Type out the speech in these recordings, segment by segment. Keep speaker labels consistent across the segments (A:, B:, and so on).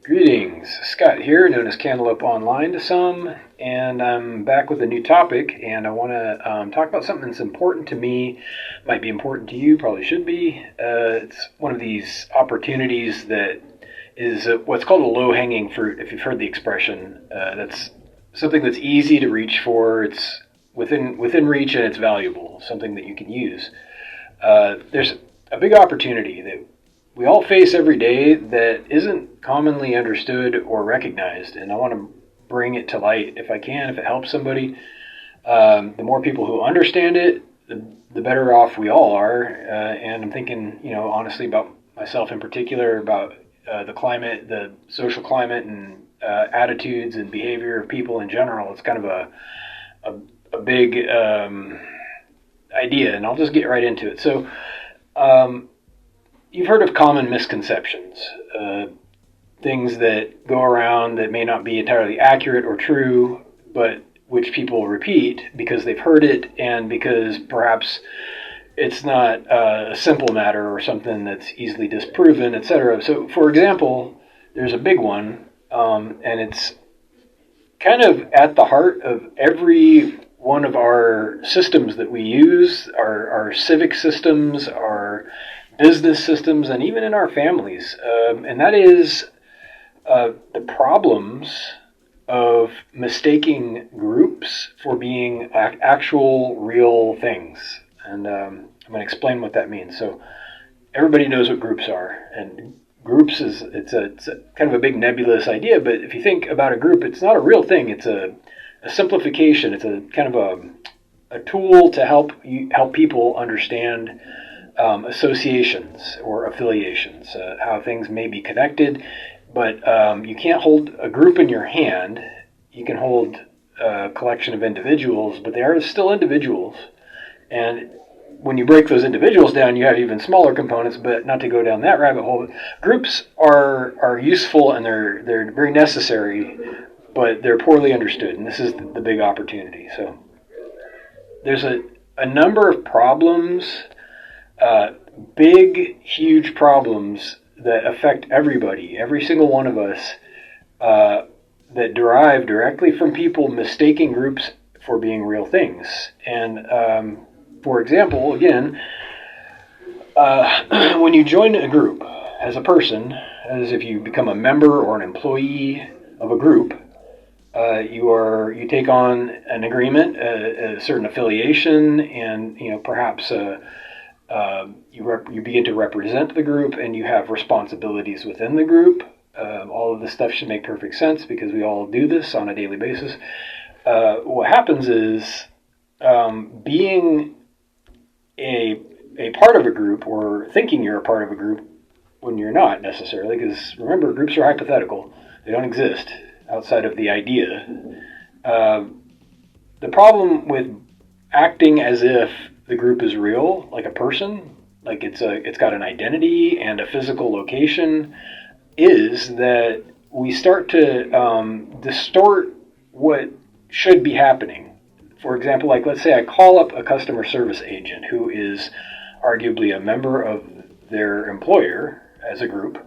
A: Greetings, Scott here, known as Cantaloupe Online to some, and I'm back with a new topic, and I want to talk about something that's important to me, might be important to you, probably should be. It's one of these opportunities that is what's called a low-hanging fruit, if you've heard the expression. That's something that's easy to reach for, it's within reach, and it's valuable, something that you can use. There's a big opportunity that we all face every day that isn't commonly understood or recognized, and I want to bring it to light if I can, if it helps somebody. The more people who understand it, the better off we all are. And I'm thinking, honestly about myself in particular, about the climate, the social climate, and attitudes and behavior of people in general. It's kind of a big idea, and I'll just get right into it. So, you've heard of common misconceptions, things that go around that may not be entirely accurate or true, but which people repeat because they've heard it and because perhaps it's not a simple matter or something that's easily disproven, etc. So, for example, there's a big one, and it's kind of at the heart of every one of our systems that we use, our civic systems, our business systems, and even in our families. And that is the problems of mistaking groups for being actual, real things. And I'm going to explain what that means. So everybody knows what groups are. And groups it's a kind of a big nebulous idea, but if you think about a group, it's not a real thing. It's a simplification. It's a kind of a tool to help people understand associations or affiliations, how things may be connected, but you can't hold a group in your hand. You can hold a collection of individuals, but they are still individuals. And when you break those individuals down, you have even smaller components, but not to go down that rabbit hole. Groups are useful and they're very necessary, but they're poorly understood, and this is the big opportunity. So there's a number of problems, big, huge problems that affect everybody, every single one of us, that derive directly from people mistaking groups for being real things. And for example, again, when you join a group as a person, as if you become a member or an employee of a group, you take on an agreement, a certain affiliation, and perhaps you begin to represent the group, and you have responsibilities within the group. All of this stuff should make perfect sense because we all do this on a daily basis. What happens is being a part of a group, or thinking you're a part of a group when you're not necessarily, because remember, groups are hypothetical. They don't exist outside of the idea. The problem with acting as if the group is real, like a person, like it's got an identity and a physical location, is that we start to distort what should be happening. For example, like let's say I call up a customer service agent who is arguably a member of their employer as a group,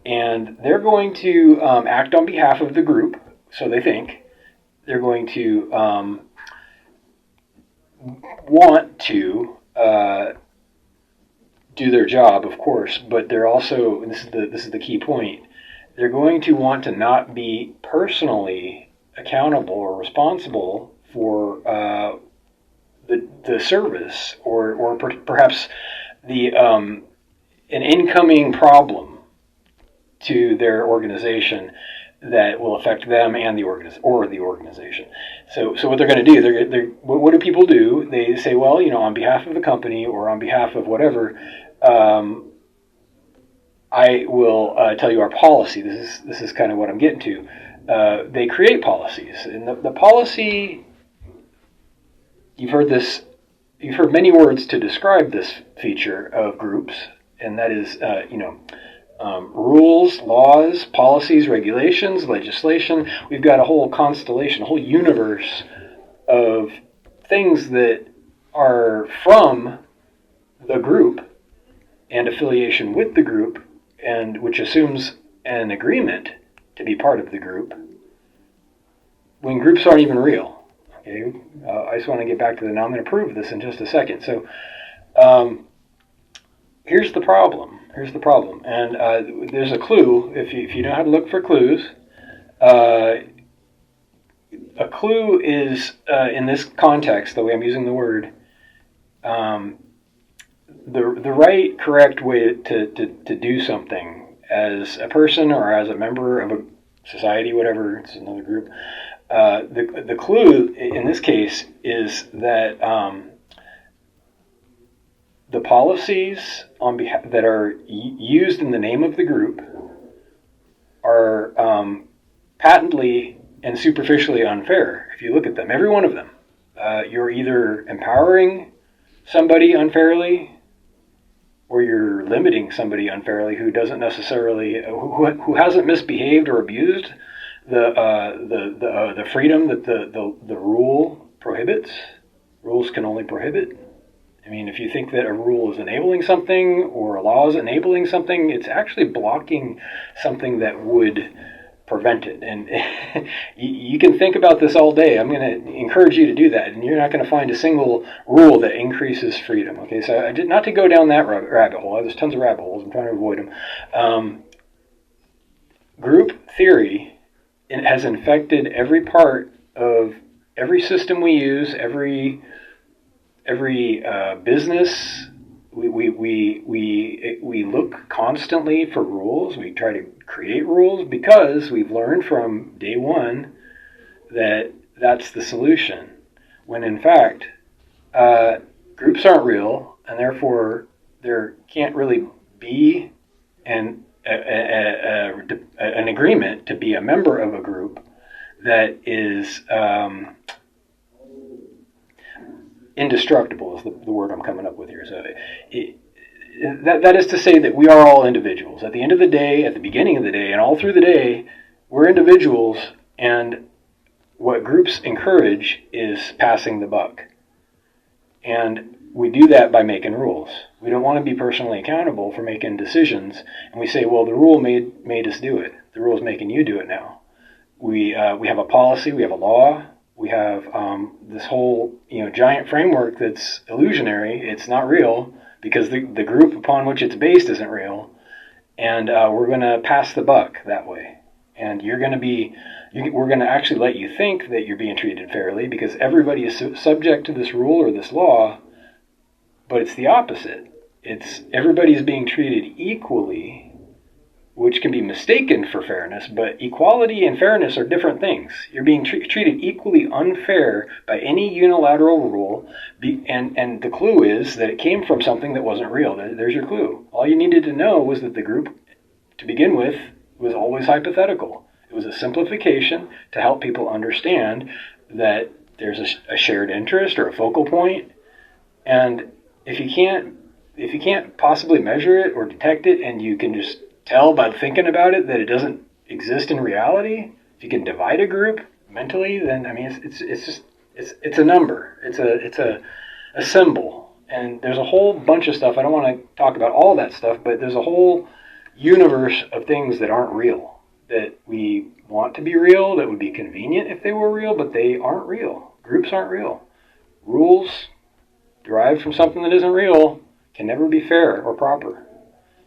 A: and they're going to act on behalf of the group, so they think. They're going to want to do their job, of course, but they're also, and this is the key point, they're going to want to not be personally accountable or responsible for the service or perhaps the an incoming problem to their organization that will affect them and the organization. So what they're going to do, what do people do? They say, well, on behalf of the company or on behalf of whatever, I will tell you our policy. This is kind of what I'm getting to. They create policies, and the policy. You've heard many words to describe this feature of groups, and that is, rules, laws, policies, regulations, legislation. We've got a whole constellation, a whole universe of things that are from the group and affiliation with the group, and which assumes an agreement to be part of the group when groups aren't even real. Okay, I just want to get back to now I'm going to prove this in just a second. So here's the problem. And there's a clue. If you know how to look for clues, a clue is, in this context, the way I'm using the word, the right, correct way to do something as a person or as a member of a society, whatever, it's another group. The clue in this case is that the policies that are used in the name of the group are patently and superficially unfair. If you look at them, every one of them, you're either empowering somebody unfairly, or you're limiting somebody unfairly who doesn't necessarily, who hasn't misbehaved or abused the freedom that the rule prohibits. Rules can only prohibit. I mean, if you think that a rule is enabling something or a law is enabling something, it's actually blocking something that would prevent it. And you can think about this all day. I'm going to encourage you to do that, and you're not going to find a single rule that increases freedom. Okay, so I did not to go down that rabbit hole. There's tons of rabbit holes. I'm trying to avoid them. Group theory has infected every part of every system we use, every business. We look constantly for rules. We try to create rules because we've learned from day one that that's the solution. When in fact, groups aren't real, and therefore there can't really be an agreement to be a member of a group that is indestructible is the word I'm coming up with here. So that is to say that we are all individuals. At the end of the day, at the beginning of the day, and all through the day, we're individuals, and what groups encourage is passing the buck. And we do that by making rules. We don't want to be personally accountable for making decisions, and we say, well, the rule made us do it. The rule is making you do it now. We have a policy, we have a law, we have this whole giant framework that's illusionary. It's not real because the group upon which it's based isn't real, and we're going to pass the buck that way. And we're going to actually let you think that you're being treated fairly because everybody is subject to this rule or this law, but it's the opposite. It's everybody's being treated equally, which can be mistaken for fairness, but equality and fairness are different things. You're being treated equally unfair by any unilateral rule, and the clue is that it came from something that wasn't real. There's your clue. All you needed to know was that the group, to begin with, was always hypothetical. It was a simplification to help people understand that there's a shared interest or a focal point, and if you can't possibly measure it or detect it, and you can just tell by thinking about it that it doesn't exist in reality, if you can divide a group mentally, then I mean it's a number, it's a symbol, and there's a whole bunch of stuff. I don't want to talk about all that stuff, but there's a whole universe of things that aren't real, that we want to be real, that would be convenient if they were real, but they aren't real. Groups aren't real. Rules derived from something that isn't real can never be fair or proper.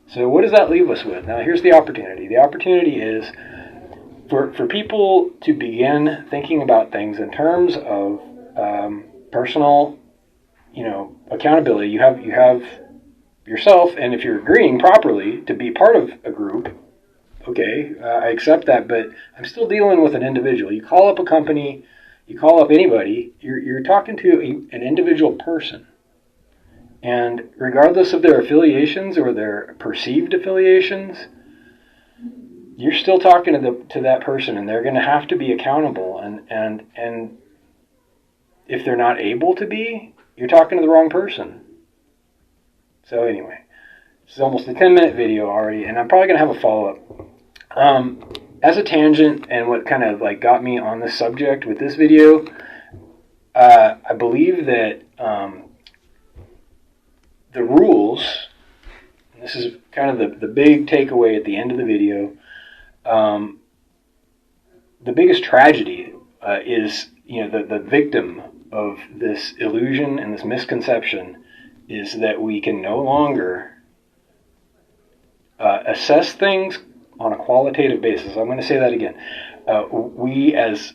A: So what does that leave us with? Now here's the opportunity. The opportunity is for people to begin thinking about things in terms of personal, accountability. You have yourself, and if you're agreeing properly to be part of a group, okay, I accept that, but I'm still dealing with an individual. You call up a company, you call up anybody, you're talking to an individual person. And regardless of their affiliations or their perceived affiliations, you're still talking to that person, and they're going to have to be accountable. And if they're not able to be, you're talking to the wrong person. So anyway, this is almost a 10-minute video already, and I'm probably going to have a follow-up. As a tangent, and what kind of got me on this subject with this video, I believe that the rules, and this is kind of the big takeaway at the end of the video, the biggest tragedy is, the victim of this illusion and this misconception is that we can no longer assess things on a qualitative basis. I'm going to say that again. We as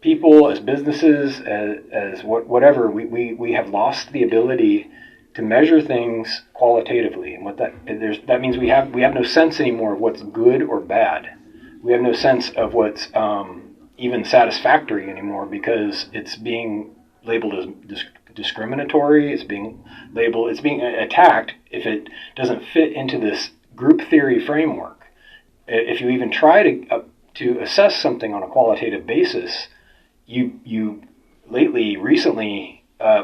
A: people, as businesses, as whatever, we have lost the ability to measure things qualitatively, and that means we have no sense anymore of what's good or bad. We have no sense of what's even satisfactory anymore, because it's being labeled as discriminatory. It's being attacked if it doesn't fit into this group theory framework. If you even try to assess something on a qualitative basis, you recently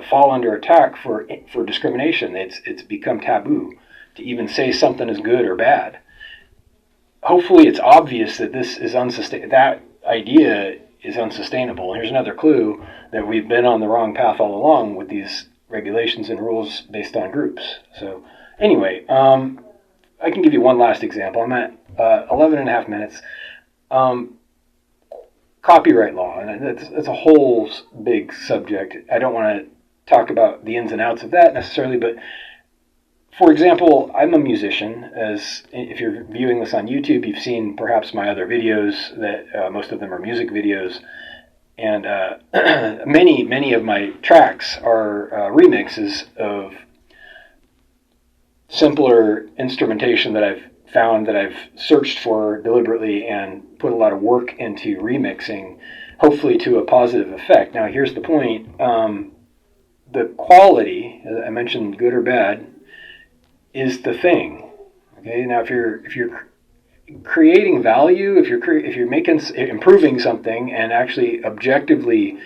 A: fall under attack for discrimination. It's become taboo to even say something is good or bad. Hopefully, it's obvious that this is that idea is unsustainable. And here's another clue that we've been on the wrong path all along with these regulations and rules based on groups. So anyway, I can give you one last example. I'm at 11 and a half minutes. Copyright law, and it's a whole big subject. I don't want to talk about the ins and outs of that necessarily, but for example, I'm a musician. As if you're viewing this on YouTube, you've seen perhaps my other videos that most of them are music videos, and many of my tracks are remixes of simpler instrumentation that I've found, that I've searched for deliberately and put a lot of work into remixing, hopefully to a positive effect. Now, here's the point. The quality, as I mentioned, good or bad, is the thing. Okay. Now, if you're creating value, if you're improving something and actually objectively,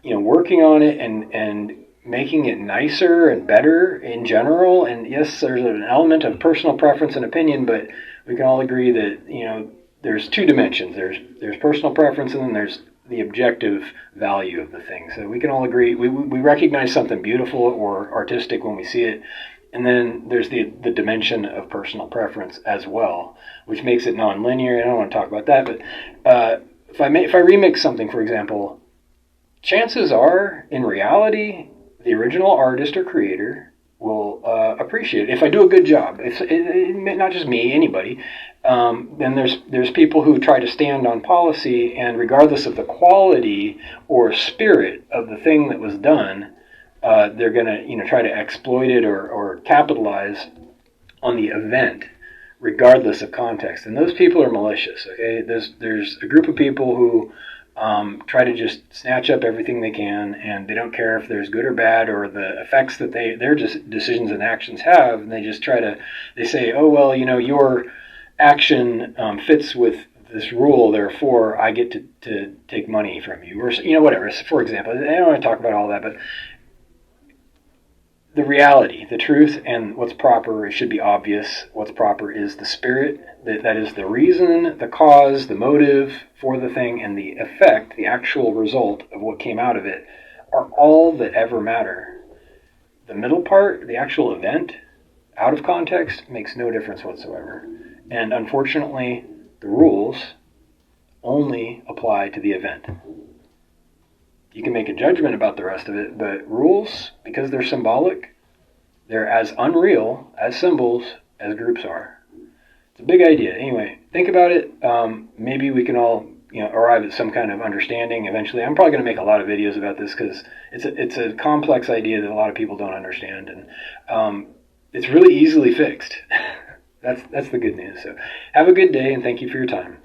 A: working on it and making it nicer and better in general, and yes, there's an element of personal preference and opinion, but we can all agree that there's two dimensions. There's personal preference, and then there's the objective value of the thing. So we can all agree we recognize something beautiful or artistic when we see it, and then there's the dimension of personal preference as well, which makes it non-linear. I don't want to talk about that, but if I remix something, for example, chances are, in reality, the original artist or creator will appreciate it if I do a good job. Not just me, anybody. Then there's people who try to stand on policy, and regardless of the quality or spirit of the thing that was done, they're going to try to exploit it or capitalize on the event, regardless of context. And those people are malicious. Okay, there's a group of people who try to just snatch up everything they can, and they don't care if there's good or bad or the effects that their decisions and actions have. And they just they say, oh, well, your action fits with this rule, therefore I get to take money from you, or whatever. For example, I don't want to talk about all that, but the reality, the truth, and what's proper, it should be obvious. What's proper is the spirit, that is the reason, the cause, the motive for the thing, and the effect, the actual result of what came out of it, are all that ever matter. The middle part, the actual event, out of context, makes no difference whatsoever. And unfortunately, the rules only apply to the event. You can make a judgment about the rest of it, but rules, because they're symbolic, they're as unreal as symbols as groups are. It's a big idea. Anyway, think about it. Maybe we can all arrive at some kind of understanding eventually. I'm probably going to make a lot of videos about this because it's a complex idea that a lot of people don't understand, and it's really easily fixed. That's the good news. So have a good day, and thank you for your time.